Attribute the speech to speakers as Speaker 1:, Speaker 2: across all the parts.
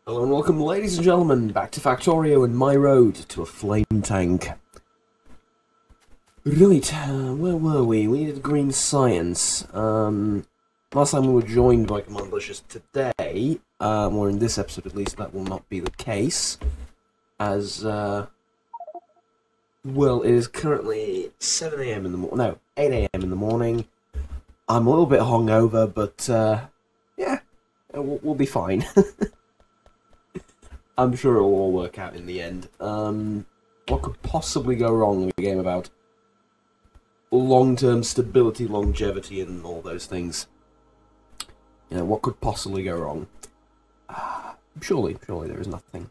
Speaker 1: Hello and welcome, ladies and gentlemen, back to Factorio and my road to a flame tank. Right, where were we? We needed green science. Last time we were joined by Command Delicious. Today, or in this episode at least, that will not be the case. As, well, it is currently 7 AM in the morning. No, 8 AM in the morning. I'm a little bit hungover, but, yeah, we'll be fine. I'm sure it'll all work out in the end. What could possibly go wrong in a game about long-term stability, longevity, and all those things? You know, what could possibly go wrong? Surely there is nothing.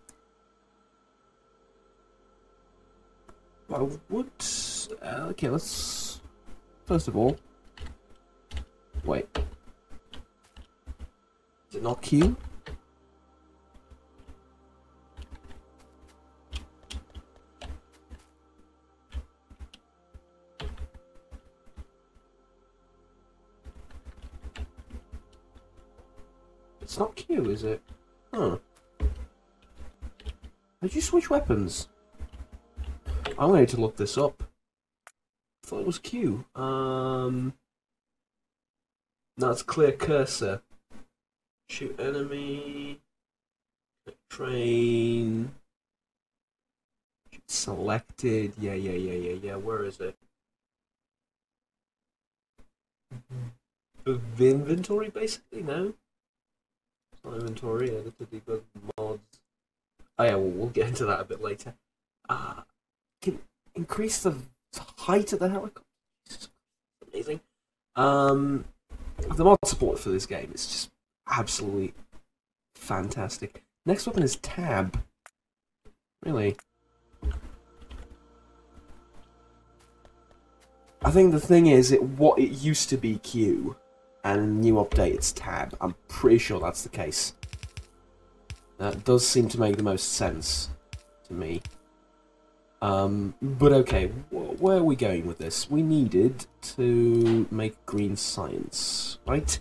Speaker 1: Well, what? Okay, let's first of all. Wait, is it not Q? It's not Q, is it? Huh. Did you switch weapons? I'm going to look this up. I thought it was Q. No, it's clear cursor. Shoot enemy. Train. Selected. Yeah. Where is it? The inventory, basically? No? Inventory, editor, debug, mods. Oh yeah, we'll get into that a bit later. Can increase the height of the helicopter. Amazing. The mod support for this game is just absolutely fantastic. Next weapon is Tab. Really? I think the thing is, it used to be Q. And in the new update, it's Tab. I'm pretty sure that's the case. That does seem to make the most sense to me. But okay, where are we going with this? We needed to make green science, right?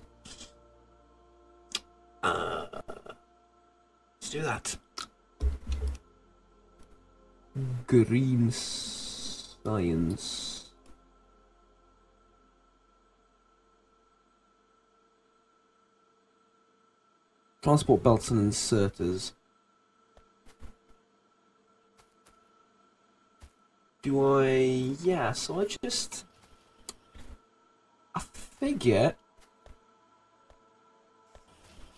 Speaker 1: Let's do that. Green science. Transport belts and inserters. Do I... Yeah, so I figure...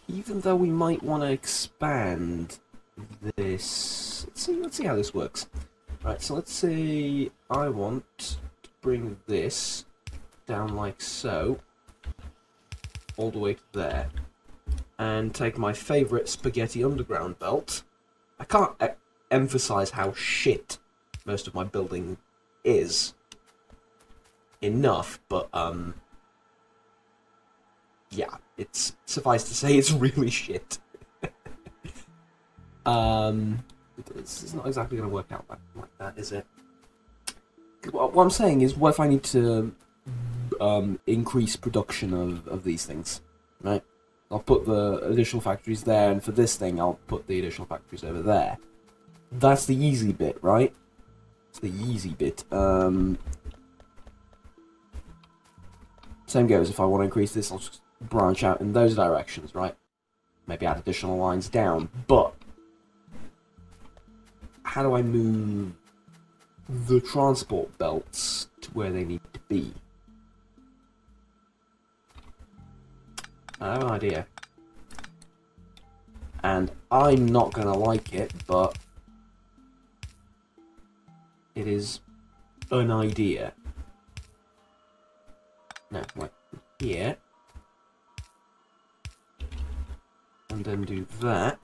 Speaker 1: Even though we might want to expand this... Let's see how this works. Right, so let's say I want to bring this down like so. All the way to there. And take my favourite spaghetti underground belt. I can't emphasise how shit most of my building is enough, but yeah, it's suffice to say it's really shit. It's not exactly going to work out like that, is it? What I'm saying is, what if I need to increase production of these things, right? I'll put the additional factories there, and for this thing, I'll put the additional factories over there. That's the easy bit, right? It's the easy bit. Same goes, if I want to increase this, I'll just branch out in those directions, right? Maybe add additional lines down. But, how do I move the transport belts to where they need to be? I have an idea. And I'm not going to like it, but it is an idea. No, like here. And then do that.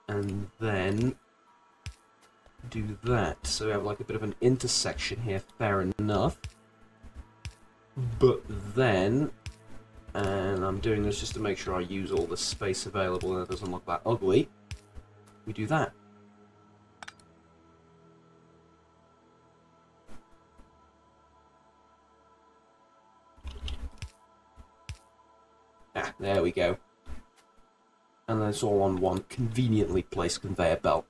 Speaker 1: And then do that. So we have like a bit of an intersection here, fair enough. But then... And I'm doing this just to make sure I use all the space available and it doesn't look that ugly. We do that. Ah, there we go. and then it's all on one conveniently placed conveyor belt.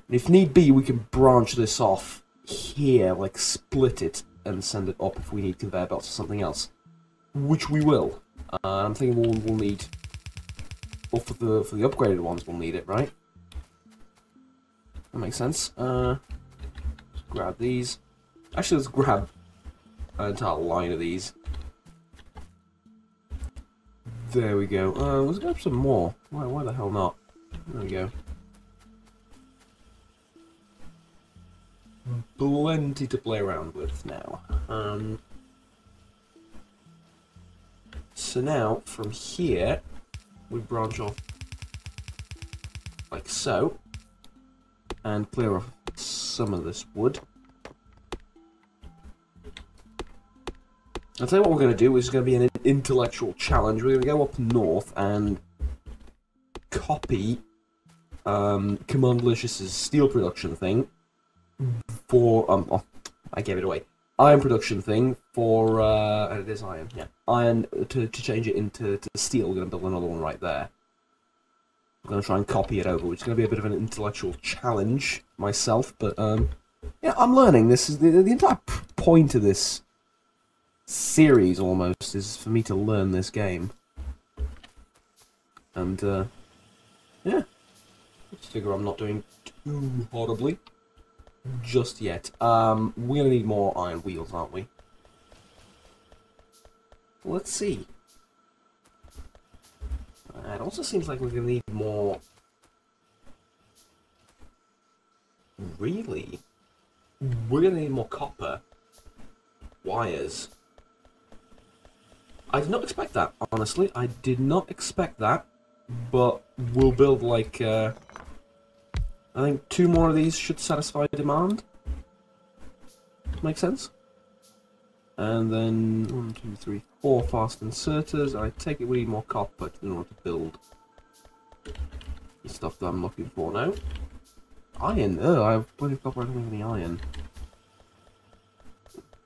Speaker 1: And if need be, we can branch this off here, like split it and send it up if we need conveyor belts or something else, which we will. I'm thinking we'll need, well, for the upgraded ones, we'll need it, right? That makes sense. Let's grab these. Actually, let's grab an entire line of these. There we go. Let's grab some more. Why the hell not? There we go. Plenty to play around with now. So now, from here, we branch off like so, and clear off some of this wood. I'll tell you what we're going to do is going to be an intellectual challenge. We're going to go up north and copy Commandalicious' steel production thing for, oh, I gave it away, iron production thing for, it is iron, yeah, iron, to change it into steel. We're going to build another one right there. I'm going to try and copy it over, which is going to be a bit of an intellectual challenge myself, but, yeah, I'm learning. This is the entire point of this series, almost, is for me to learn this game. And, yeah, let's figure I'm not doing too horribly just yet. We're going to need more iron wheels, aren't we? Let's see. It also seems like we're going to need more... Really? We're going to need more copper wires. I did not expect that, honestly. I did not expect that. But we'll build, like, I think 2 more of these should satisfy demand. Make sense? And then 1, 2, 3, 4 fast inserters. I take it we need more copper in order to build the stuff that I'm looking for now. Iron. Oh, I have plenty of copper. I don't have any iron.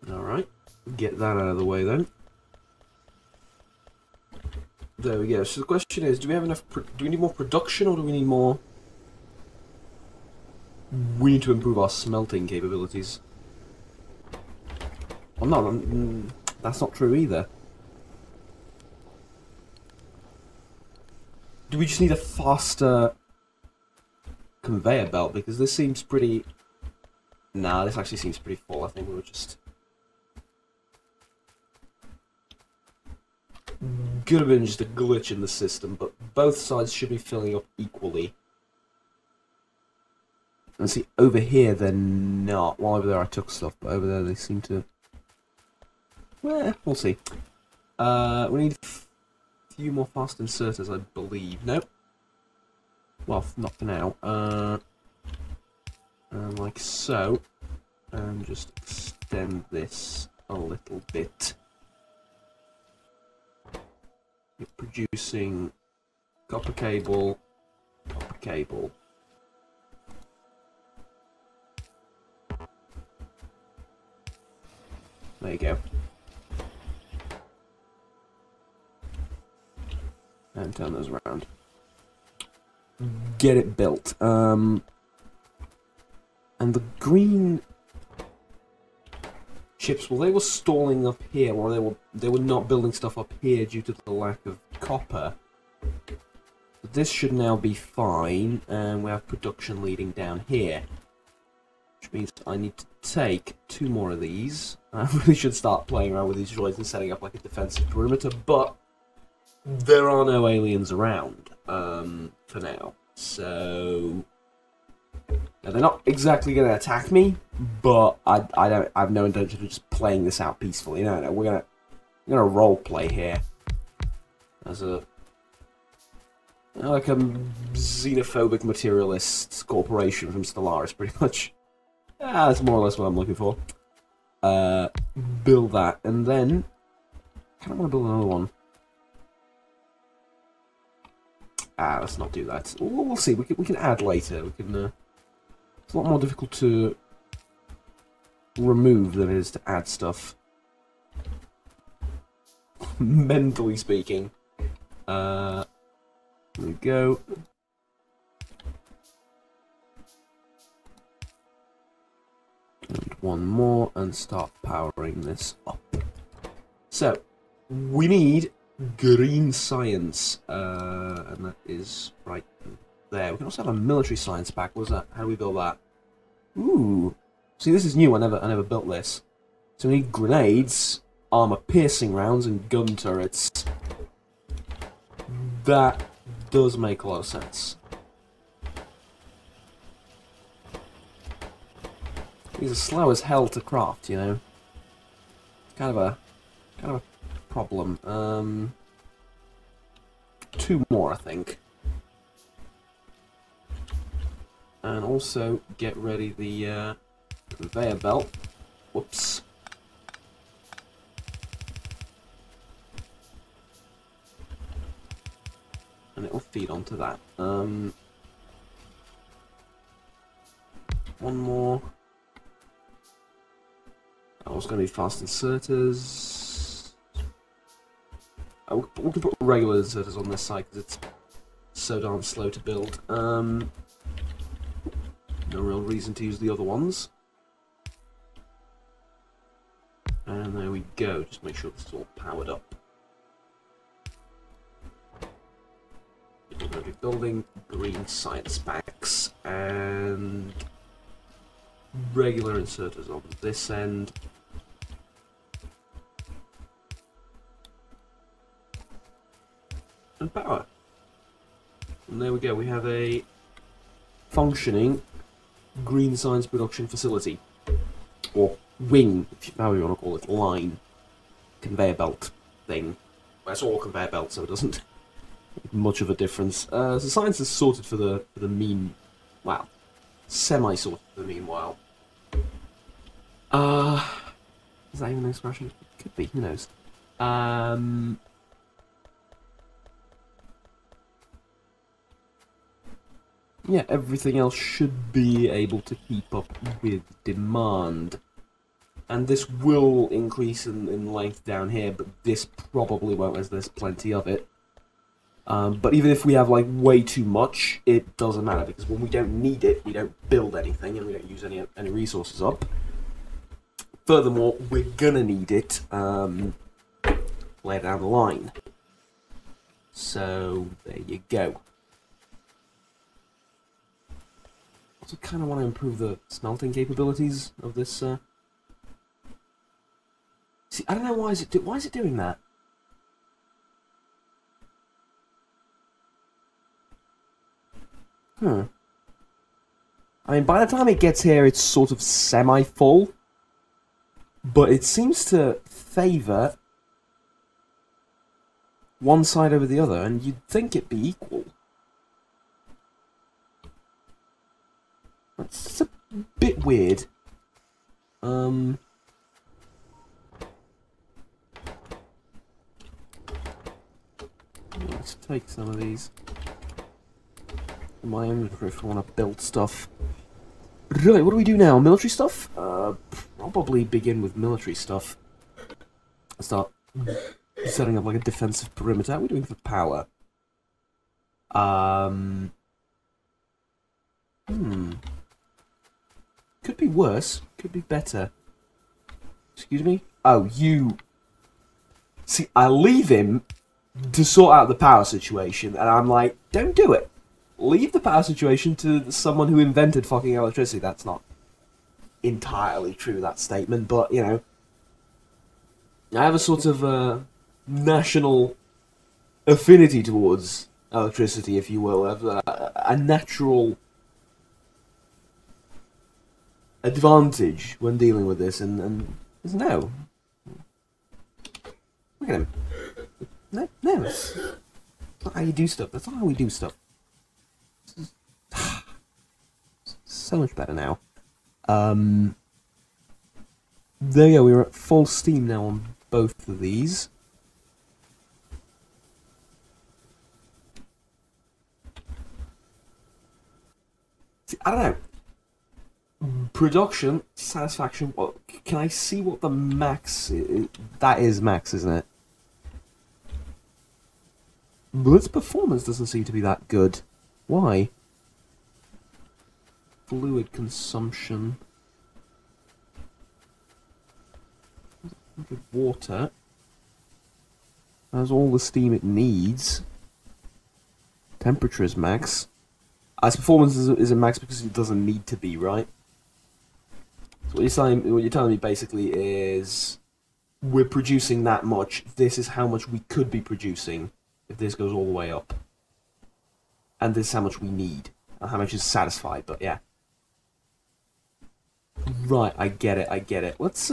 Speaker 1: Alright. Get that out of the way then. There we go. So the question is, do we have enough? Do we need more production, or do we need more? We need to improve our smelting capabilities. Well, no, that's not true either. Do we just need a faster conveyor belt? Because this seems pretty... Nah, this actually seems pretty full. I think we were just... Could have been just a glitch in the system, but both sides should be filling up equally. And see, over here they're not. Well, over there I took stuff, but over there they seem to... Well, we'll see. We need a few more fast inserters, I believe. Nope. Well, not for now. Like so. And just extend this a little bit. You're producing copper cable, copper cable. There you go. And turn those around. Get it built. And the green chips, well, they were stalling up here, or they were not building stuff up here due to the lack of copper. But this should now be fine, and we have production leading down here. Which means I need to take 2 more of these. I really should start playing around with these droids and setting up like a defensive perimeter, but there are no aliens around for now. So now, they're not exactly going to attack me, but I have no intention of just playing this out peacefully. No, we're gonna role play here as a like a xenophobic materialist corporation from Stellaris, pretty much. That's more or less what I'm looking for. Build that, and then I kind of want to build another one. Let's not do that. We'll see. We can add later. We can. It's a lot more difficult to remove than it is to add stuff. Mentally speaking. There we go. And one more, and start powering this up. So, we need green science, and that is right there. We can also have a military science pack. What's that? How do we build that? Ooh. See, this is new. I never built this. So we need grenades, armor-piercing rounds, and gun turrets. That does make a lot of sense. These are slow as hell to craft, you know. Kind of a problem. 2 more, I think. And also get ready the conveyor belt. Whoops. And it'll feed onto that. One more. I was going to need fast inserters. Oh, we can put regular inserters on this side because it's so darn slow to build. No real reason to use the other ones. And there we go. Just make sure this is all powered up. We're going to be building green science packs and regular inserters on this end. And power. And there we go. We have a functioning green science production facility. Or wing, however you want to call it, line. Conveyor belt thing. Well, it's all conveyor belt, so it doesn't make much of a difference. So science is sorted for the mean... Well, semi-sorted for the meanwhile. Is that even an expression? It could be, who knows. Yeah, everything else should be able to keep up with demand. And this will increase in length down here, but this probably won't, as there's plenty of it. But even if we have, like, way too much, it doesn't matter, because when we don't need it, we don't build anything, and we don't use any resources up. Furthermore, we're gonna need it later down the line. So, there you go. Also kind of want to improve the smelting capabilities of this. See, I don't know why is it doing that. I mean, by the time it gets here, it's sort of semi-full, but it seems to favour one side over the other, and you'd think it'd be equal. That's a bit weird. Let's take some of these in my inventory if I want to build stuff. Right, what do we do now? Military stuff? Probably begin with military stuff. Start setting up like a defensive perimeter. How are we doing for power? Could be worse. Could be better. Excuse me? Oh, you... See, I leave him to sort out the power situation, and I'm like, don't do it. Leave the power situation to someone who invented fucking electricity. That's not entirely true, that statement, but, you know. I have a sort of national affinity towards electricity, if you will. I have a natural advantage when dealing with this, and no. Look at him. No, it's not how you do stuff. That's not how we do stuff. So much better now. There you go, we're at full steam now on both of these. See, I don't know. Production, satisfaction, well, can I see what the max is? That is max, isn't it? But its performance doesn't seem to be that good. Why? Fluid consumption. Water. Has all the steam it needs. Temperature is max. Its performance isn't max because it doesn't need to be, right? So what you're telling me basically is we're producing that much. This is how much we could be producing if this goes all the way up. And this is how much we need. And how much is satisfied, but yeah. Right, I get it. Let's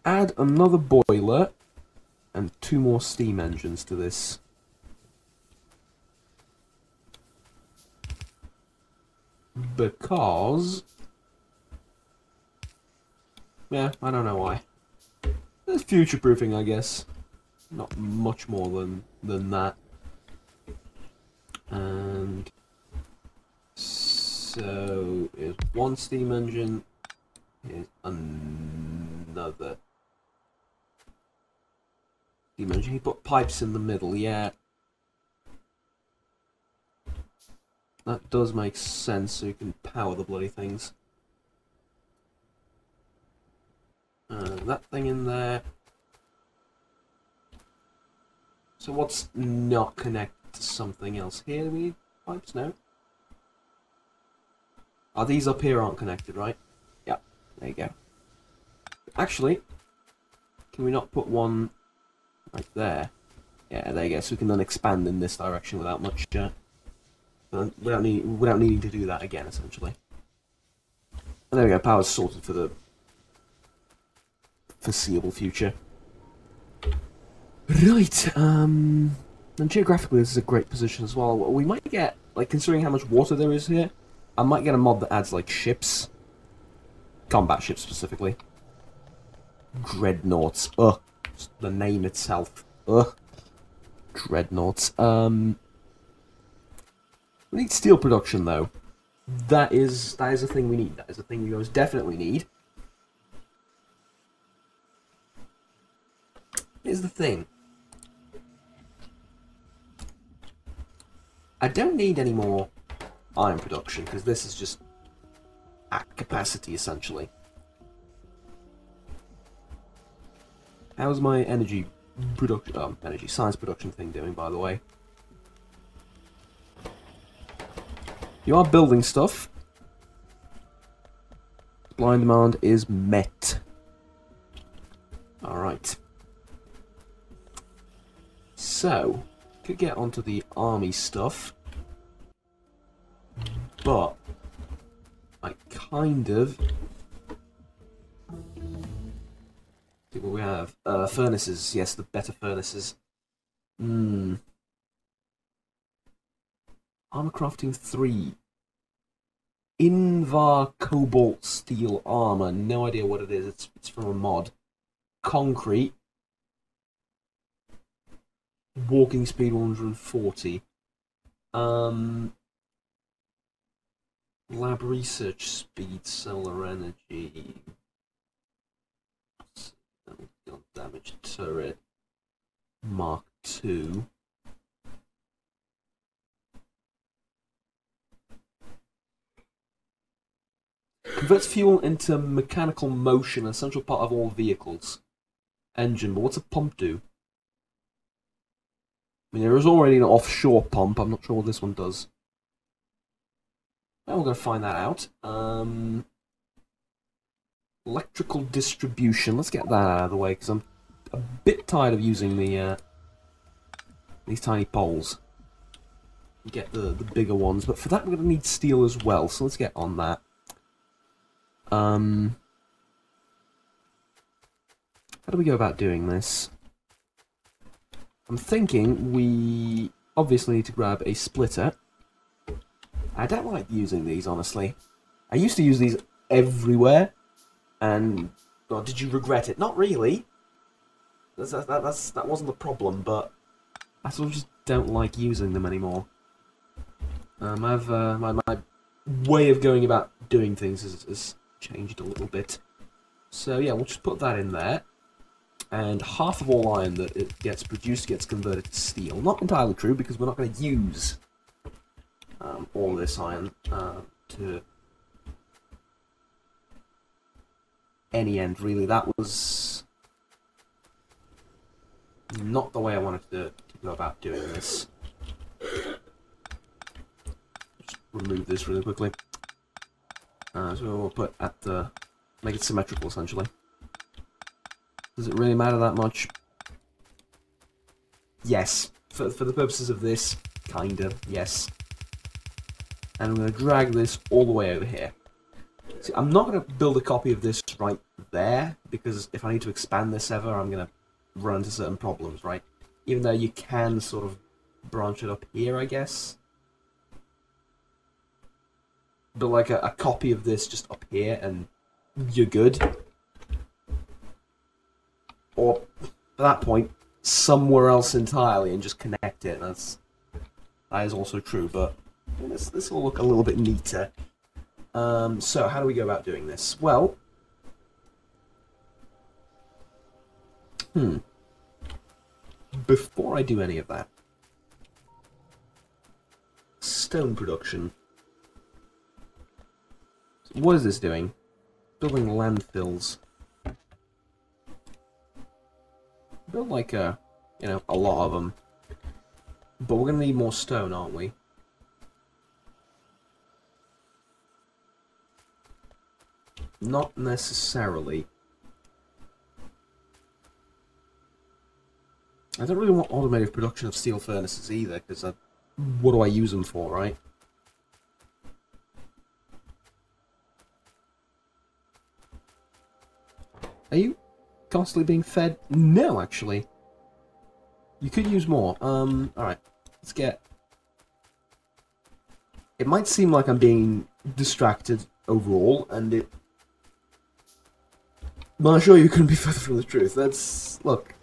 Speaker 1: add another boiler and 2 more steam engines to this. Because... yeah, I don't know why. It's future-proofing, I guess. Not much more than that. And... so, here's 1 steam engine. Here's another steam engine. He put pipes in the middle, yeah. That does make sense, so you can power the bloody things. That thing in there. So what's not connected to something else? Here we need pipes? No. Oh, these up here aren't connected, right? Yeah, there you go. Actually, can we not put one right there? Yeah, there you go. So we can then expand in this direction without much... without needing to do that again, essentially. And there we go, power's sorted for the foreseeable future. Right, and geographically this is a great position as well. We might get, like, considering how much water there is here, I might get a mod that adds, like, ships. Combat ships, specifically. Dreadnoughts. Ugh. Just the name itself. Ugh. Dreadnoughts. We need steel production, though. That is a thing we need. That is a thing we most definitely need. Here's the thing. I don't need any more iron production, because this is just at capacity, essentially. How's my energy production, energy science production thing doing, by the way? You are building stuff. Supply and demand is met. Alright. So, could get onto the army stuff. But, I kind of... see what we have. Furnaces, yes, the better furnaces. Armor crafting 3. Invar Cobalt Steel Armor. No idea what it is. It's from a mod. Concrete. Walking speed 140. Lab research speed, solar energy. Damage turret. Mark II. Converts fuel into mechanical motion, an essential part of all vehicles. Engine, but what's a pump do? I mean, there is already an offshore pump. I'm not sure what this one does. Well, we're going to find that out. Electrical distribution. Let's get that out of the way, because I'm a bit tired of using the these tiny poles. Get the bigger ones, but for that we're going to need steel as well, so let's get on that. How do we go about doing this? I'm thinking we obviously need to grab a splitter. I don't like using these, honestly. I used to use these everywhere, and God, did you regret it? Not really. That wasn't the problem, but I sort of just don't like using them anymore. I've my way of going about doing things has changed a little bit. So yeah, we'll just put that in there. and half of all iron that it gets produced gets converted to steel. Not entirely true, because we're not going to use all this iron to any end, really. That was not the way I wanted to go about doing this. Just remove this really quickly. So we'll put at the... make it symmetrical, essentially. Does it really matter that much? Yes. For the purposes of this, kind of, yes. And I'm going to drag this all the way over here. See, I'm not going to build a copy of this right there, because if I need to expand this ever, I'm going to run into certain problems, right? Even though you can sort of branch it up here, I guess. But like a copy of this just up here, and you're good. Or, at that point, somewhere else entirely and just connect it. That is also true, but this will look a little bit neater. So, how do we go about doing this? Well, before I do any of that, stone production. What is this doing? Building landfills. Build like a lot of them. But we're gonna need more stone, aren't we? Not necessarily. I don't really want automated production of steel furnaces either, because what do I use them for, right? Are you constantly being fed? No, actually. You could use more. Alright. Let's get... It might seem like I'm being distracted overall, and it... But I'm sure you couldn't be further from the truth. That's... Look.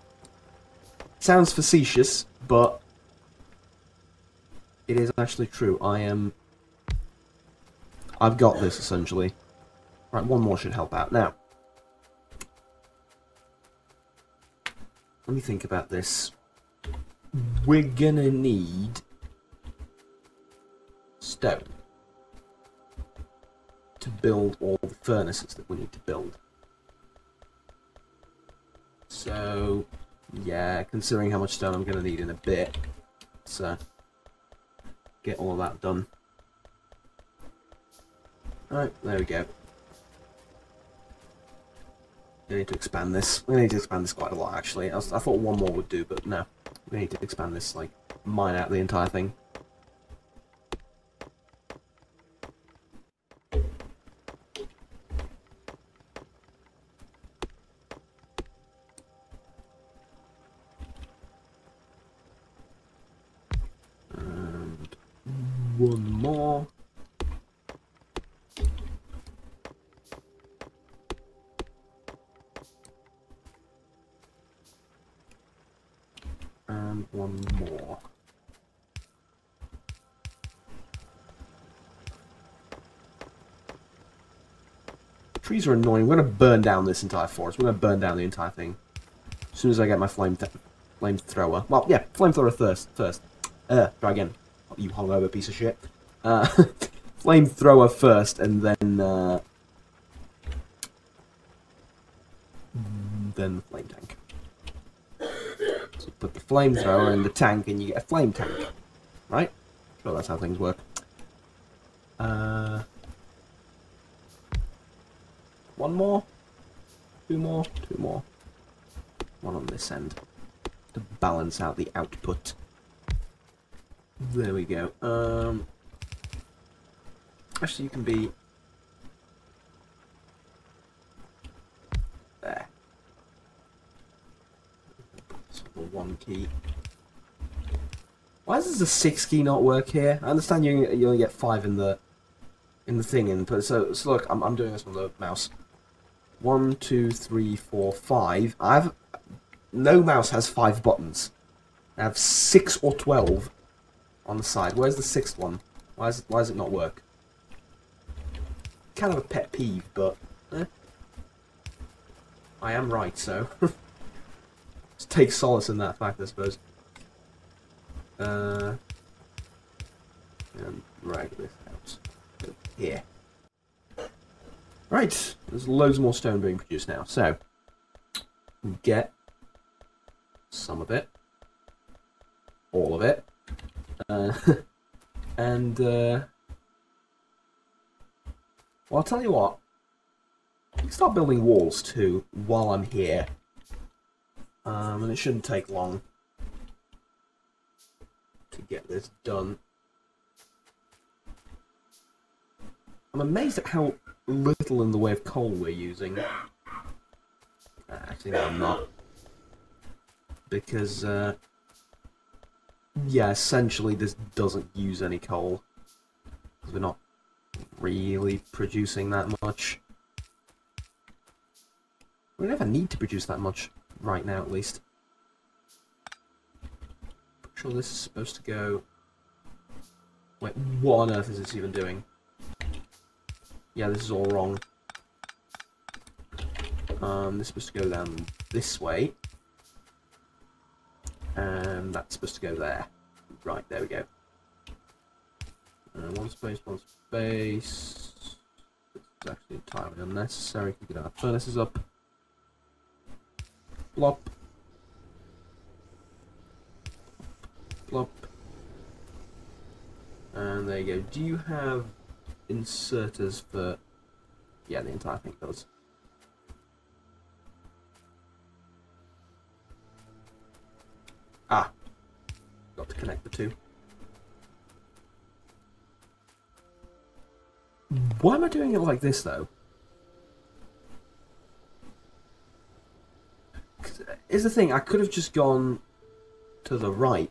Speaker 1: Sounds facetious, but... It is actually true. I've got this, essentially. Right, one more should help out. Now... Let me think about this. We're gonna need stone to build all the furnaces that we need to build. So, yeah, considering how much stone I'm gonna need in a bit, let's get all of that done. Alright, there we go. We need to expand this. We need to expand this quite a lot, actually. I thought one more would do, but no. We need to expand this, like, mine out the entire thing. And one more. And one more. Trees are annoying. We're going to burn down this entire forest. We're going to burn down the entire thing. As soon as I get my flamethrower. Well, yeah, flamethrower first. Try again. You hungover piece of shit. Flamethrower first, and then the flame tank. So put the flamethrower in the tank and you get a flame tank. Right? Sure, that's how things work. One more? Two more? Two more. One on this end. To balance out the output. There we go. Actually, you can be... there. One key. Why does the 6 key not work here? I understand you only get 5 in the thing but so look, I'm doing this on the mouse. 1, 2, 3, 4, 5. No mouse has 5 buttons. I have 6 or 12 on the side. Where's the 6th one? Why does it not work? Kind of a pet peeve, but I am right, so take solace in that fact, I suppose. And drag this out here. Right, there's loads more stone being produced now. So, get some of it, all of it, and well, I'll tell you what. You can start building walls too while I'm here, and it shouldn't take long to get this done. I'm amazed at how little in the way of coal we're using. Actually, no, I'm not. Because, yeah, essentially this doesn't use any coal. Because we're not really producing that much. We never need to produce that much right now, at least. I'm sure this is supposed to go... Wait, what on earth is this even doing? Yeah, this is all wrong. This is supposed to go down this way. And that's supposed to go there. Right, there we go. One space, one space. This is actually entirely unnecessary. We could get our furnaces up. Plop. Plop. And there you go. Do you have inserters for... Yeah, the entire thing does. Ah. Got to connect the two. Why am I doing it like this, though? Here's the thing, I could have just gone to the right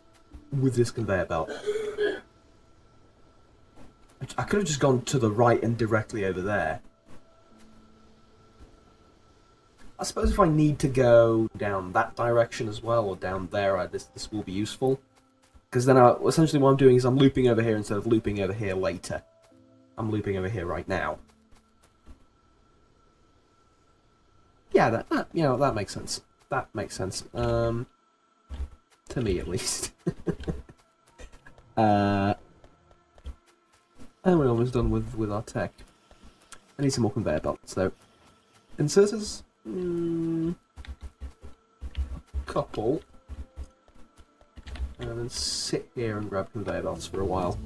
Speaker 1: with this conveyor belt. I could have just gone to the right and directly over there. I suppose if I need to go down that direction as well, or down there, this will be useful. Because then essentially what I'm doing is I'm looping over here instead of looping over here later. I'm looping over here right now. Yeah, that you know, that makes sense. That makes sense. To me, at least. And we're almost done with our tech. I need some more conveyor belts, though. Inserters? Couple. And then sit here and grab conveyor belts for a while.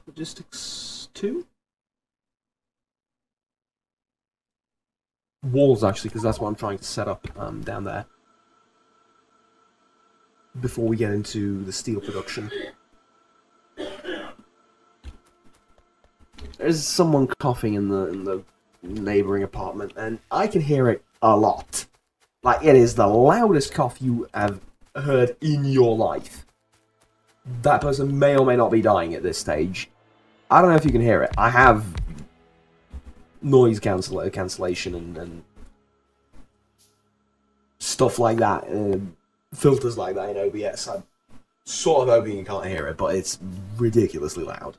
Speaker 1: Logistics 2? Walls, actually, because that's what I'm trying to set up down there. Before we get into the steel production. There's someone coughing in the neighbouring apartment, and I can hear it a lot. Like, it is the loudest cough you have heard in your life. That person may or may not be dying at this stage. I don't know if you can hear it. I have noise cancellation and stuff like that, filters like that in OBS. I'm sort of hoping you can't hear it, but it's ridiculously loud.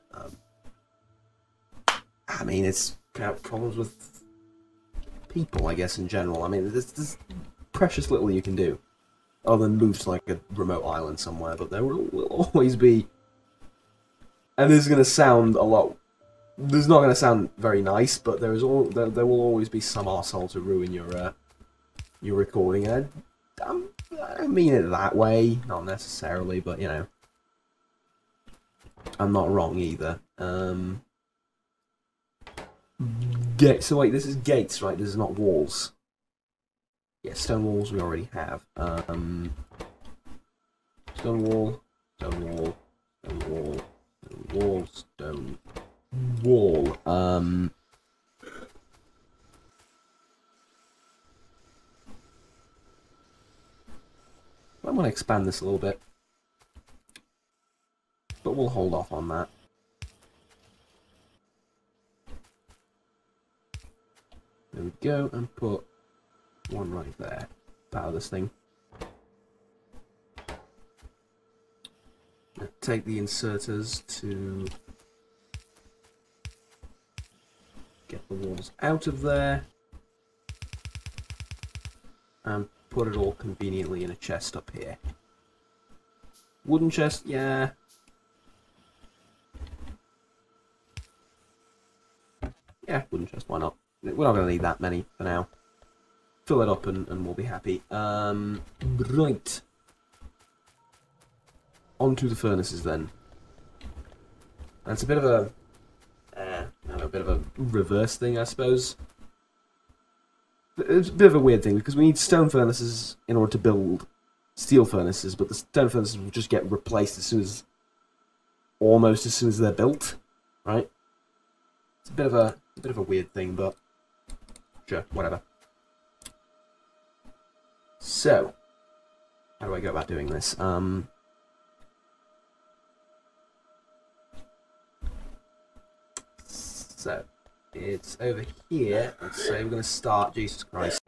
Speaker 1: I mean, it's problems with people, I guess, in general. I mean, there's precious little you can do, other than move to like a remote island somewhere. But there will always be, and this is going to sound a lot. This is not going to sound very nice, but there will always be some arsehole to ruin your recording. And I don't mean it that way, not necessarily, but you know, I'm not wrong either. So wait, this is gates, right? This is not walls. Yeah, stone walls we already have. Stone wall, stone wall, stone wall, stone wall, stone wall. I'm going to expand this a little bit, but we'll hold off on that. There we go, and put one right there. Power this thing. Now take the inserters to get the walls out of there, and put it all conveniently in a chest up here. Wooden chest, yeah. Yeah, wooden chest, why not? We're not going to need that many for now. Fill it up and we'll be happy. Right. Onto the furnaces then. And it's a bit of a reverse thing, I suppose. It's a bit of a weird thing because we need stone furnaces in order to build steel furnaces, but the stone furnaces will just get replaced almost as soon as they're built, right? It's a bit of a weird thing, but sure, whatever. So, how do I go about doing this? So, it's over here. Let's say we're going to start, Jesus Christ.